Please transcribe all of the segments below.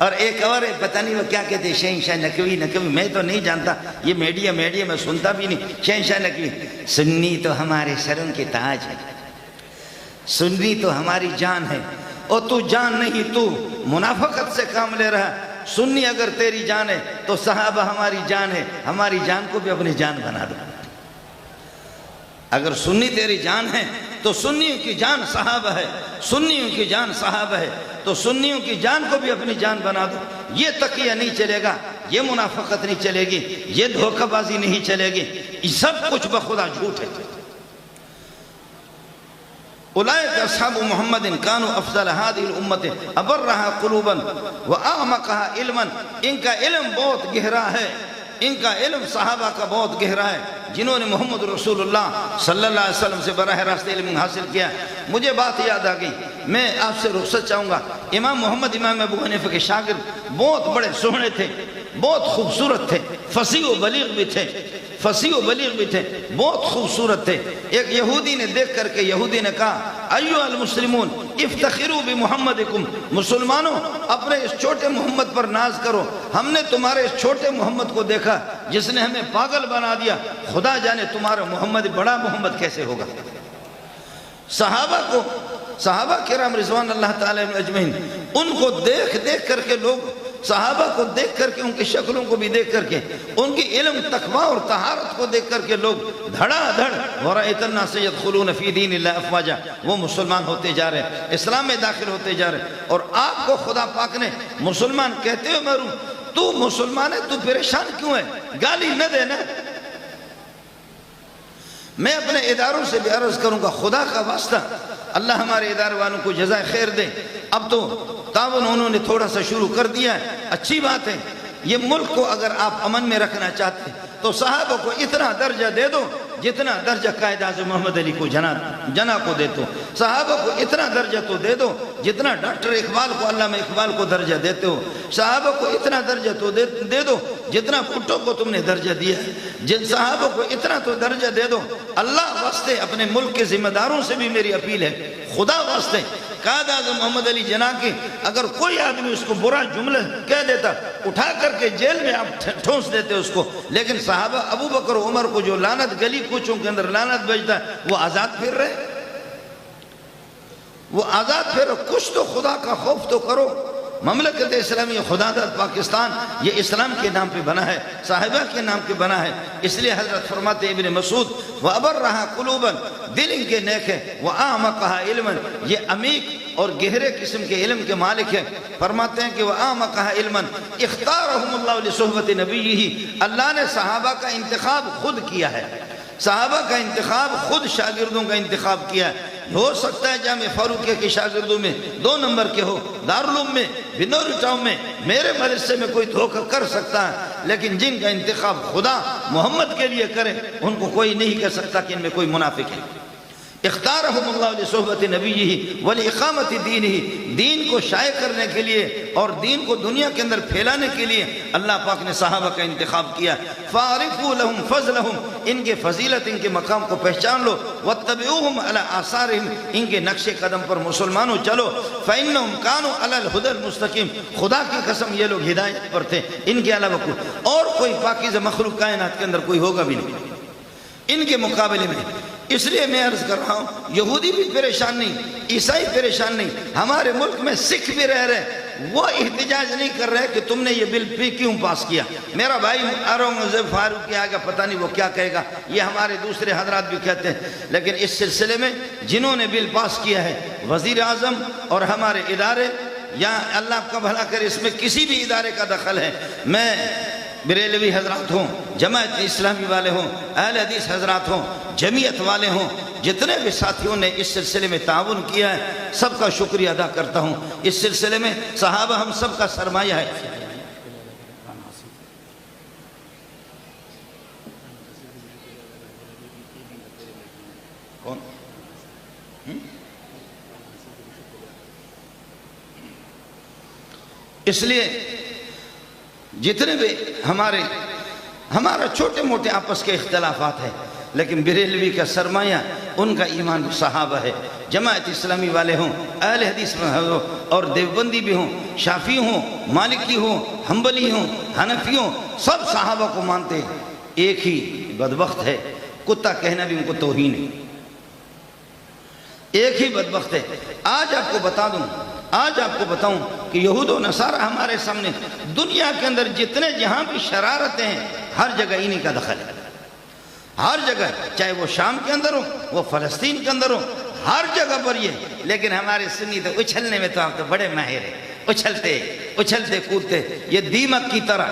اور ایک اور ہے، پتہ نہیں وہ کیا کہتے ہیں، شہنشاہ نقوی، میں تو نہیں جانتا، یہ میڈیا میں سنتا بھی نہیں، شہنشاہ نقوی۔ سنی تو ہمارے سروں کے تاج ہے، سنی تو ہماری جان ہے، اور تو جان نہیں، تو منافقت سے کام لے رہا۔ سنی اگر تیری جان ہے تو صحابہ ہماری جان ہے، ہماری جان کو بھی اپنی جان بنا دو۔ اگر سنی تیری جان ہے تو سنیوں کی جان صحابہ ہے، سنیوں کی جان صحابہ ہے، تو سنیوں کی جان کو بھی اپنی جان بنا دو۔ یہ تقیہ نہیں چلے گا، یہ منافقت نہیں چلے گی، یہ دھوکہ بازی نہیں چلے گی، یہ سب کچھ بخدا جھوٹ ہے۔ اولئک اصحاب محمد کانوا افضل هذه الامت ابرها قلوبا واعمقها علما۔ ان کا علم بہت گہرا ہے، ان کا علم صحابہ کا بہت گہرا ہے، جنہوں نے محمد رسول اللہ صلی اللہ علیہ وسلم سے براہ راست علم حاصل کیا۔ مجھے بات یاد آ گئی، میں آپ سے رخصت چاہوں گا۔ امام محمد امام ابو حنیفہ کے شاگرد بہت بڑے سوہنے تھے، بہت خوبصورت تھے، فصیح و بلیغ بھی تھے، بہت خوبصورت تھے۔ ایک یہودی نے دیکھ کر کے یہودی نے کہا، ایھا المسلمون افتخروا بمحمدکم، مسلمانوں اپنے اس چھوٹے محمد پر ناز کرو، ہم نے تمہارے اس چھوٹے محمد کو دیکھا جس نے ہمیں پاگل بنا دیا، خدا جانے تمہارا محمد بڑا محمد کیسے ہوگا۔ صحابہ کرام رضوان اللہ تعالی اجمعین، ان کو دیکھ کر کے لوگ، صحابہ کو دیکھ کر کے، ان کی شکلوں کو بھی دیکھ کر کے، ان کی علم تقویٰ اور طہارت کو دیکھ کر کے لوگ دھڑا دھڑ وَرَأَيْتَ النَّاسَ يَدْخُلُونَ فِي دِينِ اللَّهِ أَفْوَاجًا، وہ مسلمان ہوتے جا رہے ہیں، اسلام میں داخل ہوتے جا رہے ہیں۔ اور آپ کو خدا پاک نے مسلمان کہتے ہوئے محروم، تو مسلمان ہے، تو پریشان کیوں ہے؟ گالی نہ دینا۔ میں اپنے اداروں سے بھی عرض کروں گا، خدا کا واسطہ اللہ ہمارے ادارے والوں کو جزائے خیر دے۔ اب تو تعاون انہوں نے تھوڑا سا شروع کر دیا ہے، اچھی بات ہے۔ یہ ملک کو اگر آپ امن میں رکھنا چاہتے ہیں تو صحابہ کو اتنا درجہ دے دو جتنا درجہ قائد اعظم محمد علی کو جناح کو دیتے ہو، صحابہ کو اتنا درجہ تو دے دو جتنا ڈاکٹر اقبال کو، علامہ اقبال کو درجہ دیتے ہو، صحابہ کو اتنا درجہ تو دے دو جتنا بھٹو کو تم نے درجہ دیا ہے، جن صحابہ کو اتنا تو درجہ دے دو۔ اللہ واسطے اپنے ملک کے ذمہ داروں سے بھی میری اپیل ہے، خدا واسطے قائد اعظم محمد علی جناح کی اگر کوئی آدمی اس کو برا جملہ کہہ دیتا، اٹھا کر کے جیل میں آپ ٹھونس دیتے اس کو، لیکن صحابہ ابو بکر و عمر کو جو لعنت گلی کوچوں کے اندر لعنت بجتا ہے، وہ آزاد پھر رہے، وہ آزاد پھر رہے۔ کچھ تو خدا کا خوف تو کرو۔ مملکت اسلامی خدا داد پاکستان یہ اسلام کے نام پہ بنا ہے، صحابہ کے نام پہ بنا ہے، اس لیے حضرت فرماتے ابن مسعود وَأَبَرَّهَا قُلُوبًا، دل ان کے نیک ہے، وَأَعْمَقَهَا عِلْمًا، یہ عمیق اور گہرے قسم کے علم کے مالک ہیں۔ فرماتے ہیں کہ وَأَعْمَقَهَا عِلْمًا اخْتَارَهُمُ اللَّهُ لِصُحْبَةِ نَبِيِّهِ، اللہ نے صحابہ کا انتخاب خود کیا ہے، صحابہ کا انتخاب خود شاگردوں کا انتخاب کیا ہے۔ ہو سکتا ہے جامعہ فاروقیہ کے شاگردوں میں 2 نمبر کے ہو، دارالعلوم میں، بنوری ٹاؤن میں، میرے مدرسے میں کوئی دھوکہ کر سکتا ہے، لیکن جن کا انتخاب خدا محمد کے لیے کرے ان کو کوئی نہیں کہہ سکتا کہ ان میں کوئی منافق ہے۔ اختارہم اللہ لصحبت نبیہ ولاقامت دینہ، دین کو شائع کرنے کے لیے اور دین کو دنیا کے اندر پھیلانے کے لیے اللہ پاک نے صحابہ کا انتخاب کیا۔ فَعَرِفُوا لَهُمْ فَضْلَهُمْ، ان کے فضیلت، ان کے مقام کو پہچان لو۔ وَاتَّبِعُوهُمْ عَلَىٰ آثَارِهِمْ، ان کے نقش قدم پر مسلمانوں چلو۔ فَإِنَّهُمْ كَانُوا عَلَى الْهُدَى الْمُسْتَقِيمِ، خدا کی قسم یہ لوگ ہدایت پر تھے، ان کے علاوہ اور کوئی پاکیزہ مخلوق کائنات کے اندر کوئی ہوگا بھی نہیں ان کے مقابلے میں۔ اس لیے میں عرض کر رہا ہوں، یہودی بھی پریشان نہیں، عیسائی پریشان نہیں، ہمارے ملک میں سکھ بھی رہ رہے، وہ احتجاج نہیں کر رہے کہ تم نے یہ بل کیوں پاس کیا۔ میرا بھائی اورنگزیب فاروقی آگا، پتہ نہیں وہ کیا کہے گا، یہ ہمارے دوسرے حضرات بھی کہتے ہیں، لیکن اس سلسلے میں جنہوں نے بل پاس کیا ہے، وزیر اعظم اور ہمارے ادارے، یا اللہ آپ کا بھلا کرے اس میں کسی بھی ادارے کا دخل ہے، میں بریلوی حضرات ہوں، جماعت اسلامی والے ہوں، اہل حدیث حضرات ہوں، جمعیت والے ہوں، جتنے بھی ساتھیوں نے اس سلسلے میں تعاون کیا ہے، سب کا شکریہ ادا کرتا ہوں۔ اس سلسلے میں صحابہ ہم سب کا سرمایہ ہے۔ کون؟ اس لیے جتنے بھی ہمارا چھوٹے موٹے آپس کے اختلافات ہیں، لیکن بریلوی کا سرمایہ ان کا ایمان صحابہ ہے۔ جماعت اسلامی والے ہوں، اہل حدیث ہوں اور دیوبندی بھی ہوں، شافعی ہوں، مالکی ہوں، حنبلی ہوں، حنفی ہوں، سب صحابہ کو مانتے ہیں۔ ایک ہی بدبخت ہے، کتا کہنا بھی ان کو توہین ہے، ایک ہی بدبخت ہے۔ آج آپ کو بتاؤں کہ یہود و نصارہ ہمارے سامنے دنیا کے اندر جتنے جہاں بھی شرارتیں ہیں، ہر جگہ انہی کا دخل ہے، ہر جگہ، چاہے وہ شام کے اندر ہو، وہ فلسطین کے اندر ہو، ہر جگہ پر یہ۔ لیکن ہمارے سنی تو اچھلنے میں تو آپ تو بڑے ماہر ہیں، اچھلتے کودتے، یہ دیمک کی طرح،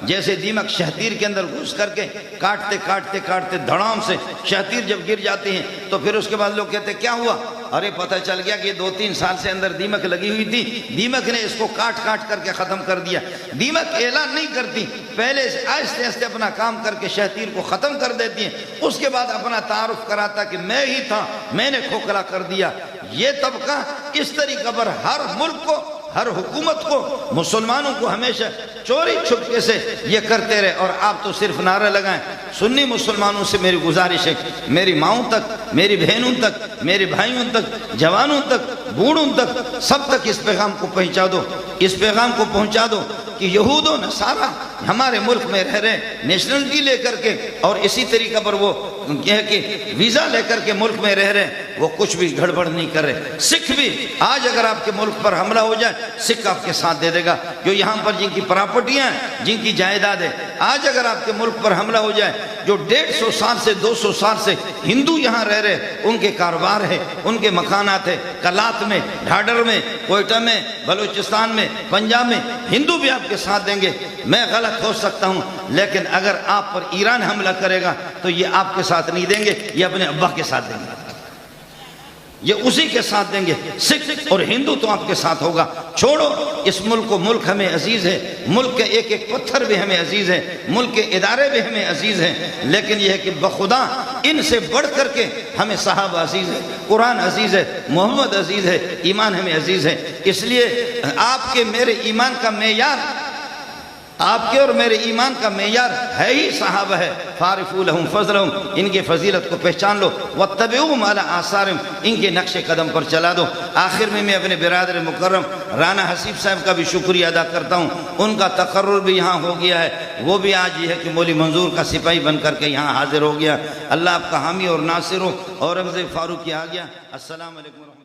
جیسے دیمک شہتیر کے اندر گھس کر کے کاٹتے دھڑام سے شہتیر جب گر جاتی ہیں تو پھر اس کے بعد لوگ کہتے کیا ہوا؟ ارے پتہ چل گیا کہ 2-3 سال سے اندر دیمک لگی ہوئی تھی، دیمک نے اس کو کاٹ کر کے ختم کر دیا۔ دیمک اعلان نہیں کرتی، پہلے سے آہستہ اپنا کام کر کے شہتیر کو ختم کر دیتی ہیں، اس کے بعد اپنا تعارف کراتا کہ میں ہی تھا، میں نے کھوکھلا کر دیا۔ یہ طبقہ اس طریقہ پر ہر ملک کو، ہر حکومت کو، مسلمانوں کو ہمیشہ چوری چھپکے سے یہ کرتے رہے، اور آپ تو صرف نعرہ لگائیں۔ سنی مسلمانوں سے میری گزارش ہے، میری ماؤں تک، میری بہنوں تک، میرے بھائیوں تک، جوانوں تک، بوڑھوں تک، سب تک اس پیغام کو پہنچا دو، اس پیغام کو پہنچا دو کہ یہود و نصارہ ہمارے ملک میں رہ رہے، نیشنلٹی لے کر کے، اور اسی طریقہ پر وہ یہ کہ ویزا لے کر کے ملک میں رہ رہے، وہ کچھ بھی گڑبڑ نہیں کر رہے۔ سکھ بھی آج اگر آپ کے ملک پر حملہ ہو جائے، سکھ آپ کے ساتھ دے دے گا، جو یہاں پر جن کی پراپرٹیاں ہیں، جن کی جائیداد ہے، آج اگر آپ کے ملک پر حملہ ہو جائے، جو 150 سال سے 200 سال سے ہندو یہاں رہ رہے، ان کے کاروبار ہے، ان کے مکانات ہے، کلات میں، ڈھاڈر میں، کوئٹہ میں، بلوچستان میں، پنجاب میں، ہندو بھی آپ کے ساتھ دیں گے۔ میں غلط ہو سکتا ہوں، لیکن اگر آپ پر ایران حملہ کرے گا تو یہ آپ کے ساتھ نہیں دیں گے، یہ اپنے ابا کے ساتھ دیں گے، یہ اسی کے ساتھ دیں گے۔ سکھ اور ہندو تو آپ کے ساتھ ہوگا۔ چھوڑو اس ملک کو، ملک ہمیں عزیز ہے، ملک کے ایک ایک پتھر بھی ہمیں عزیز ہے، ملک کے ادارے بھی ہمیں عزیز ہیں، لیکن یہ ہے کہ بخدا ان سے بڑھ کر کے ہمیں صحابہ عزیز ہے، قرآن عزیز ہے، محمد عزیز ہے، ایمان ہمیں عزیز ہے۔ اس لیے آپ کے میرے ایمان کا معیار، آپ کے اور میرے ایمان کا معیار ہے ہی صحابہ ہے۔ فَعَرِفُوا لَهُمْ فَضْلَهُمْ، ان کے فضیلت کو پہچان لو، وَاتَّبِعُوهُمْ عَلَىٰ آثَارِهِمْ، ان کے نقش قدم پر چلا دو۔ آخر میں اپنے برادر مکرم رانا حسیب صاحب کا بھی شکریہ ادا کرتا ہوں، ان کا تقرر بھی یہاں ہو گیا ہے، وہ بھی آج یہ ہے کہ مولی منظور کا سپاہی بن کر کے یہاں حاضر ہو گیا۔ اللہ آپ کا حامی اور ناصر ہو۔ اورنگزیب فاروقی آ گیا۔ السلام علیکم۔